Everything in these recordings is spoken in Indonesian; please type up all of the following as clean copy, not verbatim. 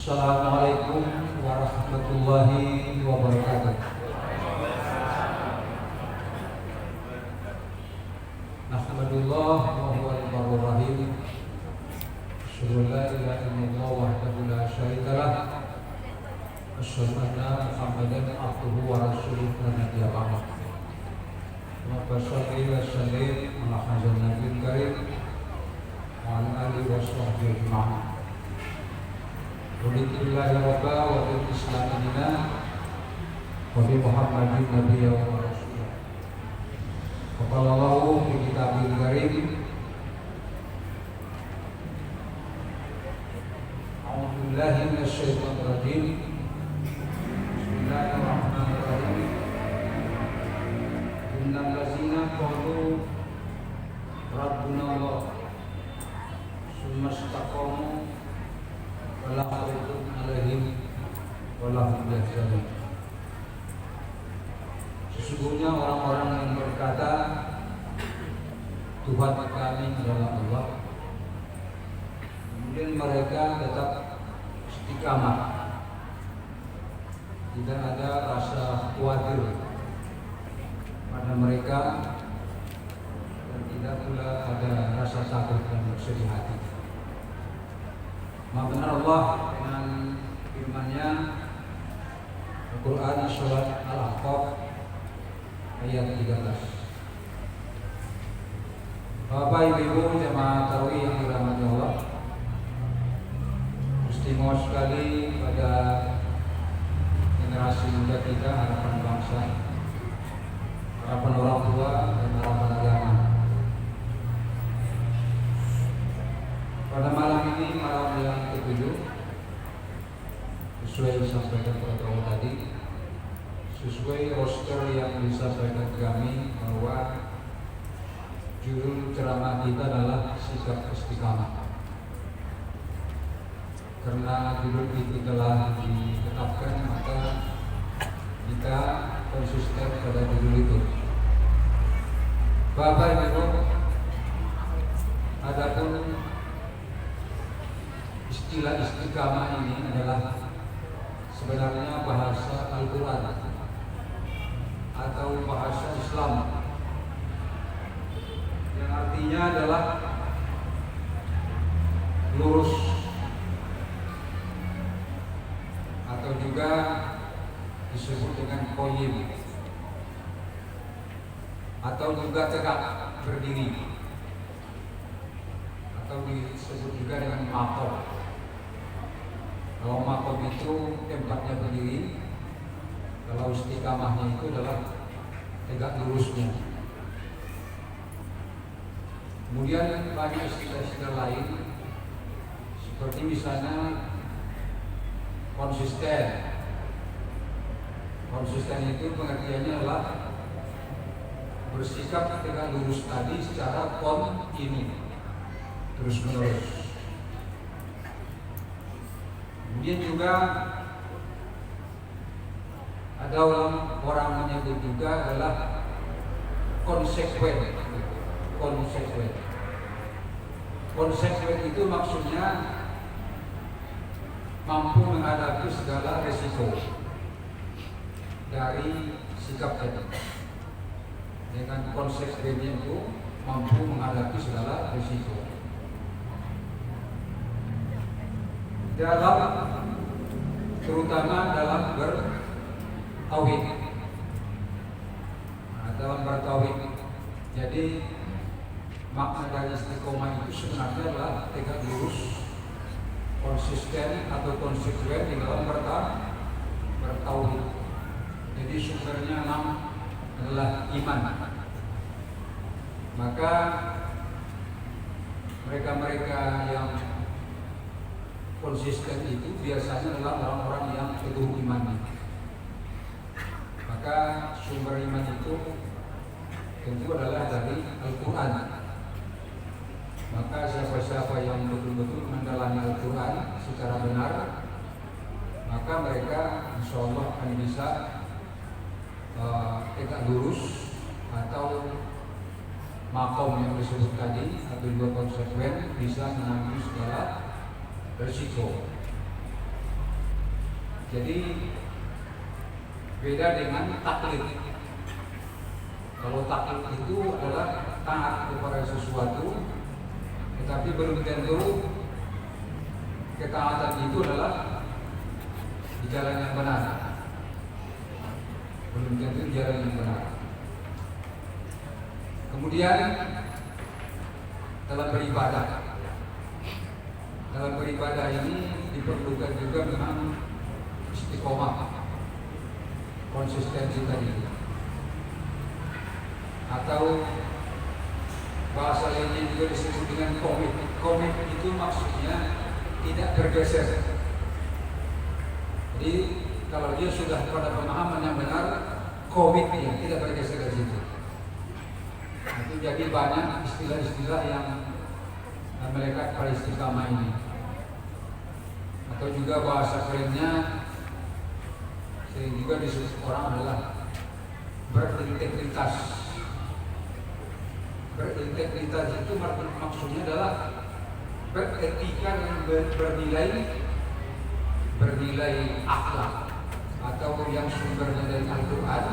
Assalamualaikum warahmatullahi wabarakatuh. Nahmadulillah wa huwa al-barrur rahim. Asyhadu an la ilaha illallah wahdahu la syarika lah. Asyhadu anna Muhammadan abduhu wa rasuluhu la nabiyya ba'dahu. Wa salli wa sallim ala hadzal nabiyil karim wa ala alihi wa sahbihi ajma'in. Wabillahi rabba wa bil islam dina wa bi Muhammadin nabiyya wa rasulullah. Wa qala Allahu fi kitabil karim A'udzu billahi minasy syaithanir rajim. Bismillahirrahmanirrahim. Innal ladzina qalu rabbuna Allah tsumma istaqamu wala khaufun 'alaihim wala hum yahzanun. Sesungguhnya orang-orang yang berkata Tuhan kami adalah Allah, kemudian mereka tetap istiqamah, tidak ada rasa khawatir pada mereka dan tidak pula ada rasa takut dan bersedih hati. Maha benar Allah dengan firman-Nya Al-Quran Surat Al-Ahqaf ayat 13. Bapak Ibu jemaah tarawih yang dirahmati Allah, istimewa sekali pada generasi muda kita, harapan bangsa, harapan orang tua dan harapan agama. Pada malam ini, malam yang ke-7, sesuai disampaikan protokol tadi, sesuai roster yang disampaikan kami bahwa judul ceramah kita adalah sikap istiqamah. Karena judul itu telah ditetapkan, maka kita konsisten pada judul itu. Bapak Ibu, adapun istilah istiqamah ini adalah sebenarnya bahasa Al-Quran atau bahasa Islam yang artinya adalah lurus atau juga disebut dengan qoyim atau juga tegak berdiri atau disebut juga dengan maqam. Kalau maqam itu tempatnya berdiri, kalau istiqamahnya itu adalah tegak lurusnya. Kemudian banyak istilah-istilah lain seperti misalnya konsisten. Konsisten itu pengertiannya adalah bersikap tegak lurus tadi secara kontinu, terus menerus. Kemudian juga ada orang menyebut juga adalah konsekuen. Konsekuen itu maksudnya mampu menghadapi segala resiko dari sikap tadi. Dengan konsekuennya itu mampu menghadapi segala resiko. Terutama dalam bertauhid. Dalam bertauhid. Jadi makna dari istiqomah itu sebenarnya adalah tegak lurus, konsisten atau konsekuen di dalam bertauhid. Jadi sumbernya 6 adalah iman. Maka mereka-mereka yang konsisten itu biasanya adalah orang-orang yang teguh iman. Maka sumber iman itu tentu adalah dari Al-Quran. Maka siapa-siapa yang betul-betul mendalami Al-Quran secara benar, maka mereka insya Allah akan bisa tegak lurus atau maqam yang disebut tadi atau juga konsekuen bisa menanggung segala resiko. Jadi beda dengan taklid. Kalau taklid itu adalah taat kepada sesuatu, tetapi belum tentu ketaatan itu adalah di jalan yang benar. Belum tentu di jalan yang benar. Kemudian dalam beribadah ini diperlukan juga memang istiqomah, konsistensi tadi, atau bahasa lainnya juga disebut dengan komit. Komit itu maksudnya tidak bergeser. Jadi kalau dia sudah pada pemahaman yang benar, komit dia tidak bergeser dari situ. Itu jadi banyak istilah-istilah yang melekat pada istiqamah ini. Atau juga bahasa kerennya sering juga disebut orang adalah berintegritas. Berintegritas itu maksudnya adalah beretika yang bernilai akhlak atau yang sumbernya dari Al-Quran,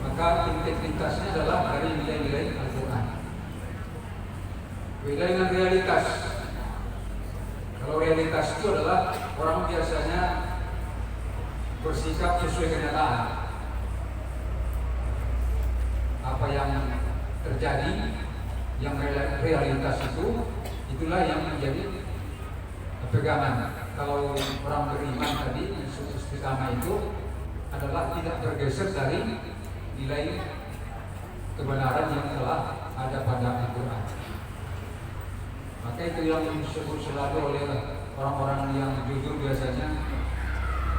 maka integritasnya adalah dari nilai-nilai Al-Quran. Beda dengan realitas. Kalau realitas itu adalah orang biasanya bersikap sesuai kenyataan. Apa yang terjadi, yang realitas itu, itulah yang menjadi pegangan. Kalau orang beriman tadi, istiqamah itu adalah tidak bergeser dari nilai kebenaran yang telah ada pada Al-Quran. Maka itu yang disebut selalu oleh orang-orang yang jujur biasanya,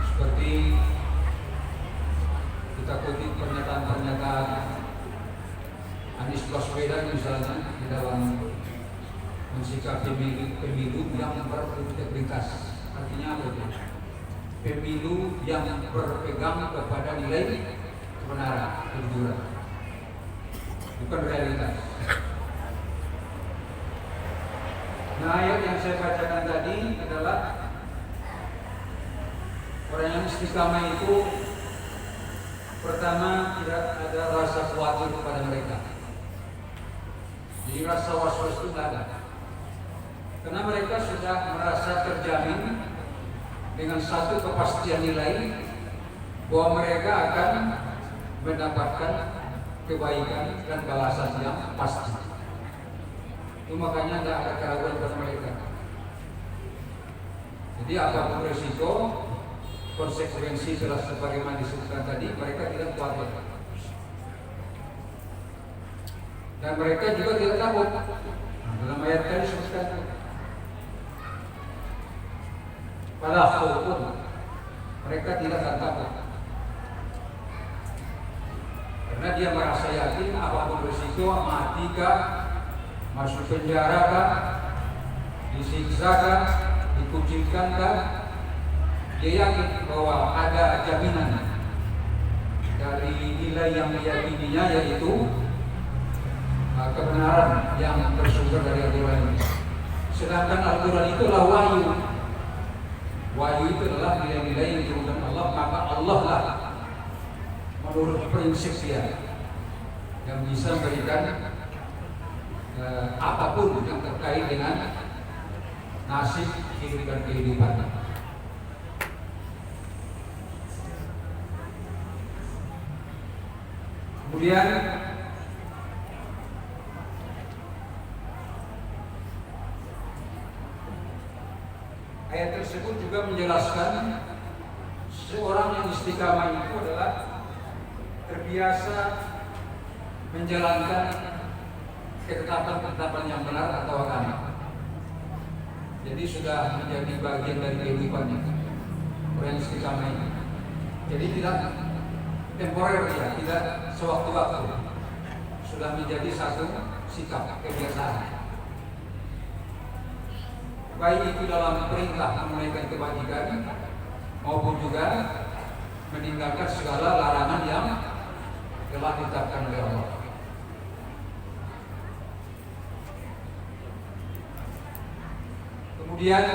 seperti kita kutip pernyataan-pernyataan Anies Baswedan misalnya di dalam mensikapi pemilu yang berintegritas. Artinya apa itu? Pemilu yang berpegang kepada nilai kebenaran, kejujuran, bukan realitas. Nah, ayat yang saya bacakan tadi adalah orang yang istiqamah itu pertama tidak ada rasa khawatir kepada mereka. Jadi rasa was-was itu tidak ada. Karena mereka sudah merasa terjamin dengan satu kepastian nilai bahwa mereka akan mendapatkan kebaikan dan balasan yang pasti. Itu makanya tidak ada keraguan pada mereka. Jadi apapun risiko, konsekuensi telah sebagaimana disebutkan tadi, mereka tidak khawatir. Dan mereka juga tidak takut. Dalam ayat tadi disebutkan pada khaufun, mereka tidak akan takut. Karena dia merasa yakin apapun risiko, mati kah, masuk penjara kah, disiksa kah, dikucilkan kah, dia yakin bahwa ada jaminan dari nilai yang diyakininya, yaitu kebenaran yang bersumber dari Al-Quran. Sedangkan Al-Quran itu adalah wahyu. Wahyu itu adalah nilai-nilai yang diturunkan Allah, maka Allah lah menurut prinsip dia yang bisa memberikan apapun yang terkait dengan nasib kehidupan. Kemudian ayat tersebut juga menjelaskan seorang yang istiqamah itu adalah terbiasa menjalankan ketetapan-ketetapan yang benar atau agama. Jadi sudah menjadi bagian dari kehidupannya orang yang istiqamah ini. Jadi tidak temporer ya, tidak sewaktu-waktu. Sudah menjadi satu sikap kebiasaan. Baik itu dalam perintah menunaikan kebajikan maupun juga meninggalkan segala larangan yang telah ditetapkan oleh Allah. Kemudian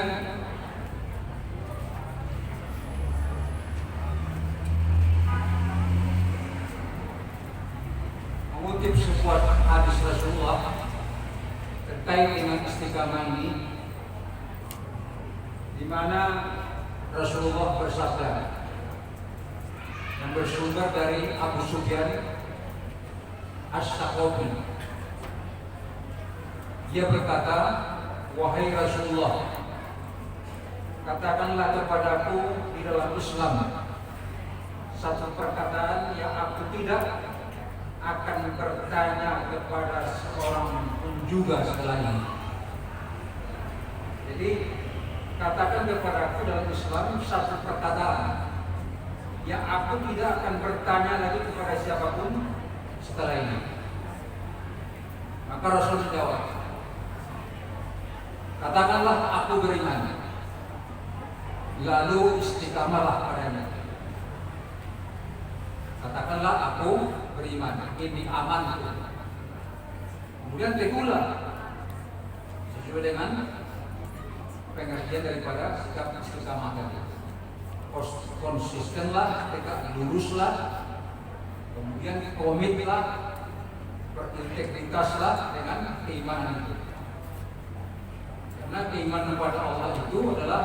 terkait dengan istiqamah ini, di mana Rasulullah bersabda yang bersumber dari Abu Sufyan As-Saqafi. Dia berkata, "Wahai Rasulullah, katakanlah kepadaku di dalam Islam satu perkataan yang aku tidak akan bertanya kepada seorang pun juga setelah ini." Jadi katakan kepadaku dalam Islam satu perkataan yang aku tidak akan bertanya lagi kepada siapapun setelah ini. Maka Rasul menjawab, katakanlah aku beriman, lalu istiqamalah padanya. Katakanlah aku beriman, ini aman. Kemudian teguhlah sesuai dengan pengertian daripada sikap istiqamah tadi. Konsistenlah, tegak luruslah, kemudian komitlah, berintegritaslah dengan keimanan itu. Karena keimanan kepada Allah itu adalah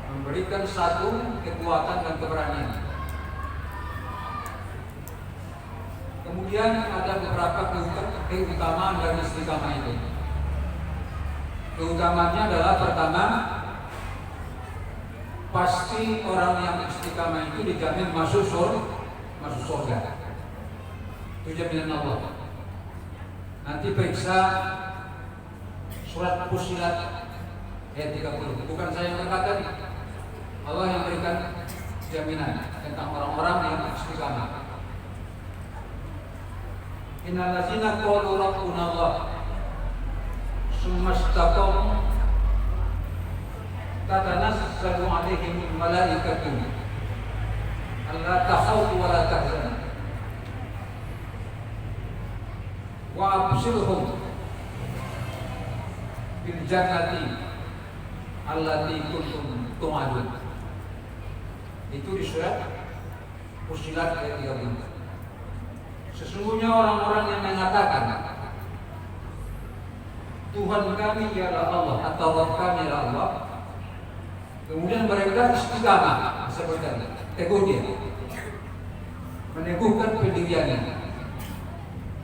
memberikan satu kekuatan dan keberanian. Kemudian ada beberapa keutamaan dari istiqamah itu. Keutamanya adalah pertama, pasti orang yang istiqamah itu dijamin masuk surga. Itu jaminan Allah. Nanti periksa surat Fussilat ayat 30. Bukan saya yang berkata, Allah yang berikan jaminan tentang orang-orang yang istiqamah. Innal ladzina qalu rabbuna Allah summa istaqamu tatanazzalu alaihimul malaikatu alla takhawfu wa la tahzanu wa abshirhum bil jannati allati kuntum tu'adun. Itu di surat Fussilat ayat 30. Sesungguhnya orang-orang yang mengatakan Tuhan kami ialah Allah atau Rabb kami ialah Allah, kemudian mereka istiqamah seperti itu, teguh dia, meneguhkan pendiriannya,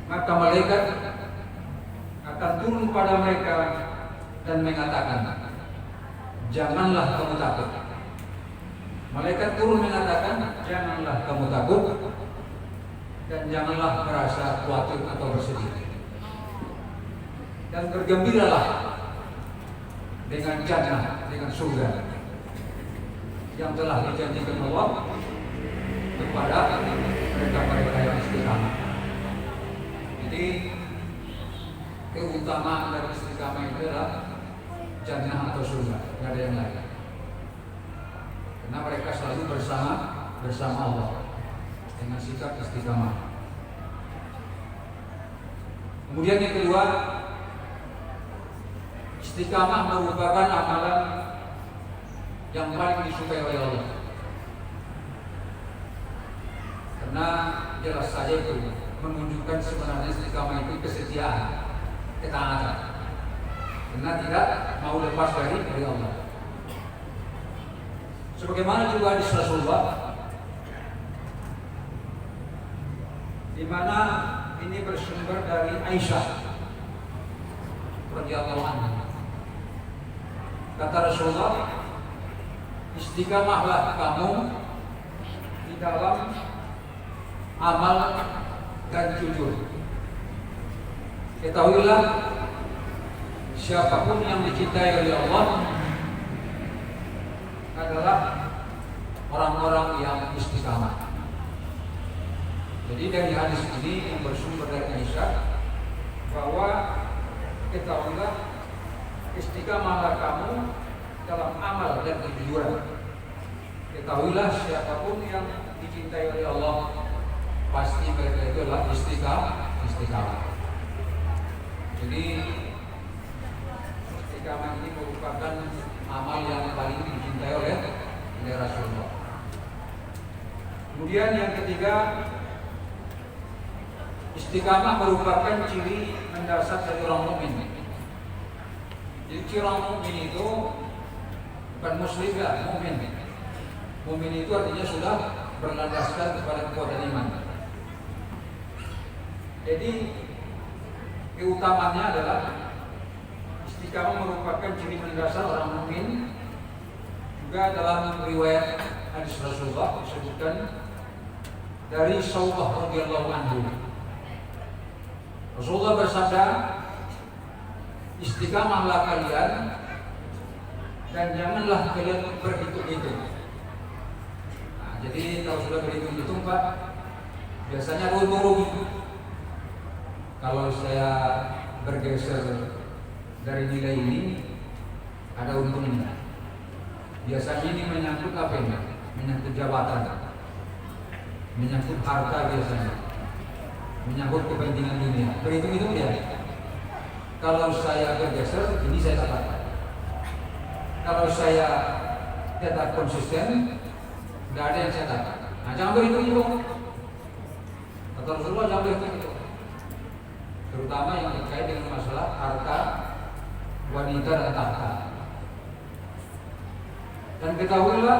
maka malaikat akan turun pada mereka dan mengatakan, janganlah kamu takut. Malaikat turun mengatakan, janganlah kamu takut dan janganlah merasa khawatir atau bersedih, dan bergembiralah dengan jannah, dengan surga yang telah dijanjikan Allah kepada mereka-mereka yang istiqamah. Jadi keutamaan dari istiqamah itu adalah jannah atau surga, tidak ada yang lain. Karena mereka selalu bersama Allah dengan sikap istiqamah. Kemudian yang kedua, istiqamah merupakan amalan yang paling disukai oleh Allah. Karena jelas saja itu menunjukkan sebenarnya istiqamah itu kesetiaan, ketaatan. Karena tidak mau lepas dari Allah. Sebagaimana juga hadis Rasulullah, di mana ini bersumber dari Aisyah radhiyallahu anha. Kata Rasulullah, istiqamahlah kamu di dalam amal dan jujur. Ketahuilah, siapapun yang dicintai oleh Allah adalah orang-orang yang istiqamah. Jadi dari hadis ini yang bersumber dari Aisyah, bahwa ketahuilah, istiqamahlah kamu dalam amal dan kejujuran. Ketahuilah, siapapun yang dicintai oleh Allah pasti mereka itu adalah istiqamah. Jadi istiqamah ini merupakan amal yang paling dicintai oleh Rasulullah. Kemudian yang ketiga, istiqamah merupakan ciri mendasar dari orang mukmin. Jadi ciri orang mukmin itu bukan muslim ya, mukmin. Mukmin itu artinya sudah berlandaskan kepada kekuatan iman. Jadi keutamanya adalah istiqamah merupakan ciri mendasar orang mukmin. Juga dalam riwayat hadis Rasulullah disebutkan dari Saubah radhiyallahu anhu. Rasulullah bersabda, istiqamahlah kalian dan janganlah kalian berhitung-hitung. Nah, jadi kalau sudah berhitung-hitung Pak, biasanya rugi. Kalau saya bergeser dari nilai ini, ada untungnya. Biasanya ini menyangkut apa ini? Menyangkut jabatan, menyangkut harta biasanya, menyangkut kepentingan dunia. Berhitung-hitung dia. Kalau saya bergeser, ini saya dapatkan. Kalau saya tetap konsisten, tidak ada yang saya dapat. Nah, jangan berhitung-hitung. Kata Rasulullah, jangan berhitung-hitung. Terutama yang terkait dengan masalah harta, wanita dan tahta. Dan ketahuilah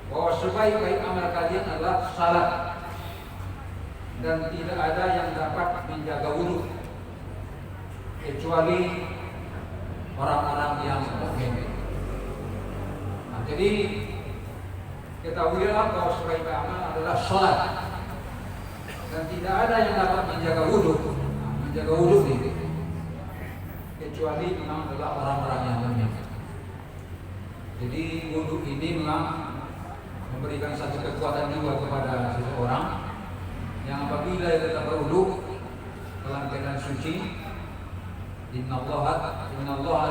bahwa sebaik-baik amal kalian adalah salat, dan tidak ada yang dapat menjaga wudu kecuali orang-orang yang mukmin. Nah, jadi ketahuilah bahwa sebaik-baik amal adalah salat, dan tidak ada yang dapat menjaga wudu. Menjaga wudu ini kecuali memang adalah orang-orang yang mukmin. Jadi wudu ini memang memberikan satu kekuatan juga kepada seseorang yang apabila kita berwudu dalam keadaan suci, innallaha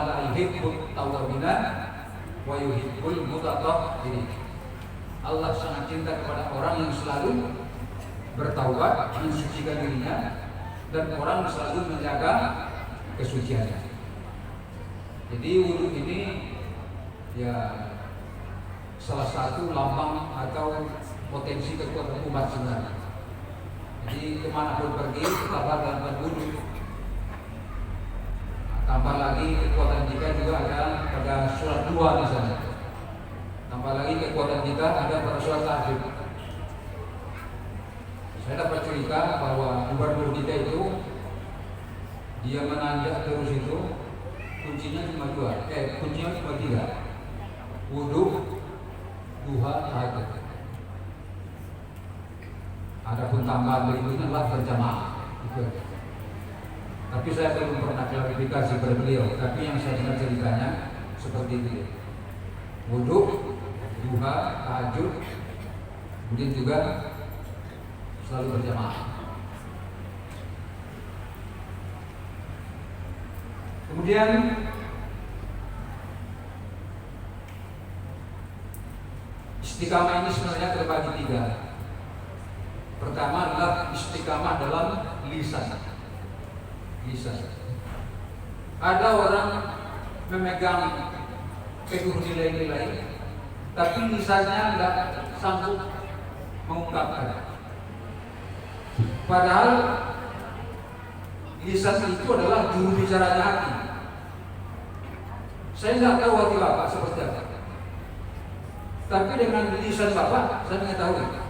la yuhibbut tawwabina wa yuhibbul mutatahhirin. Allah sangat cinta kepada orang yang selalu bertaubat, mensucikan dirinya, dan orang selalu menjaga kesuciannya. Jadi wudu ini ya salah satu lambang atau potensi kekuatan umat sebenarnya. Jadi kemanapun pergi tetaplah dalam wudu. Tambah lagi kekuatan kita juga ada pada surat 2 misalnya. Tambah lagi kekuatan kita ada pada surat tahajud. Saya dapat cerita bahwa gubernur kita itu dia menanjak terus itu kuncinya cuma 3. Wudu, duha, tahajud. Adapun tambahan berikutnya adalah berjamaah. Tapi saya belum pernah klarifikasi kepada beliau. Tapi yang saya dengar ceritanya seperti itu. Wudu, duha, tahajud, kemudian juga selalu berjamaah. Kemudian istiqamah ini sebenarnya terbagi 3. Pertama adalah istiqamah dalam lisan. Ada orang memegang teguh nilai-nilai, tapi lisannya tidak sanggup mengungkapkan. Padahal lisan itu adalah juru bicaranya hati. Saya tidak tahu hati Bapak seperti apa, tapi dengan lisan Bapak saya mengetahui.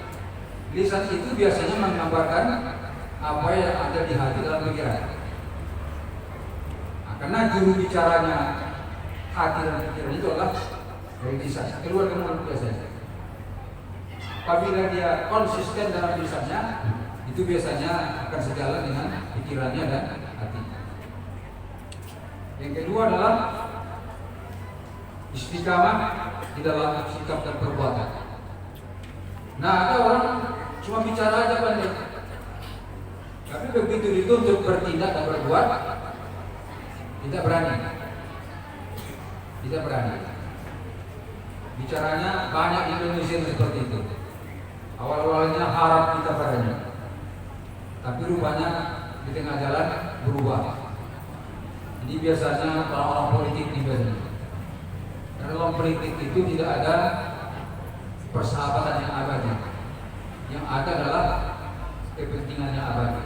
Lisan itu biasanya menggambarkan apa yang ada di hati dalam pikiran. Nah, karena juru bicaranya hati dan pikiran itu adalah dari lisan, keluar ke mulut biasanya. Apabila dia konsisten dalam lisannya, itu biasanya akan sejalan dengan pikirannya dan hatinya. Yang kedua adalah istiqamah di dalam sikap dan perbuatan. Nah, ada orang cuma bicara aja pandai, tapi begitu dituntut bertindak dan berbuat, tidak berani. Bicaranya banyak Indonesia seperti itu. Awal-awalnya harap kita padanya, tapi rupanya di tengah jalan berubah. Jadi biasanya orang-orang politik dibeli. Karena dalam politik itu tidak ada persahabatan yang abadi. Yang ada adalah kepentingannya abadi.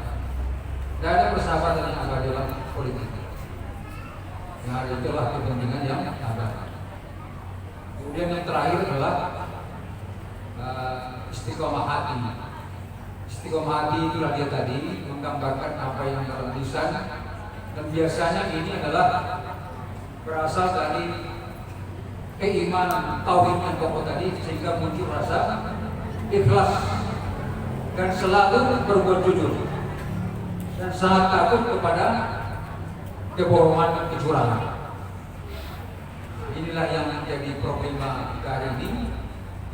Tidak ada persahabatan yang abadi dalam politik. Nah, itulah kepentingan yang ada. Kemudian yang terakhir adalah istiqomah hati. Istiqomah hati itulah dia tadi menggambarkan apa yang dalam lisan, dan biasanya ini adalah berasal dari keimanan tauhid yang pokok tadi, sehingga muncul rasa ikhlas dan selalu berbuat jujur dan sangat takut kepada kebohongan dan kecurangan. Inilah yang menjadi problema kita hari ini,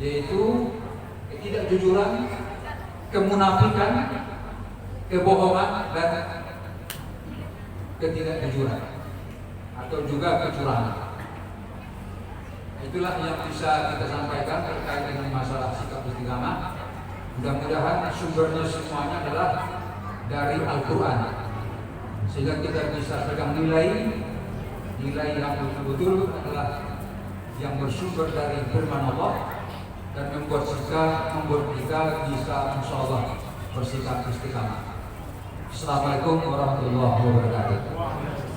yaitu ketidakjujuran, kemunafikan, kebohongan dan ketidakjujuran atau juga kecurangan. Itulah yang bisa kita sampaikan terkait dengan masalah sikap istiqamah. Mudah-mudahan sumbernya semuanya adalah dari Al-Quran, sehingga kita bisa pegang nilai yang betul-betul adalah yang bersumber dari firman Allah, dan membuat kita bisa insyaallah bersikap istiqamah. Assalamualaikum warahmatullahi wabarakatuh.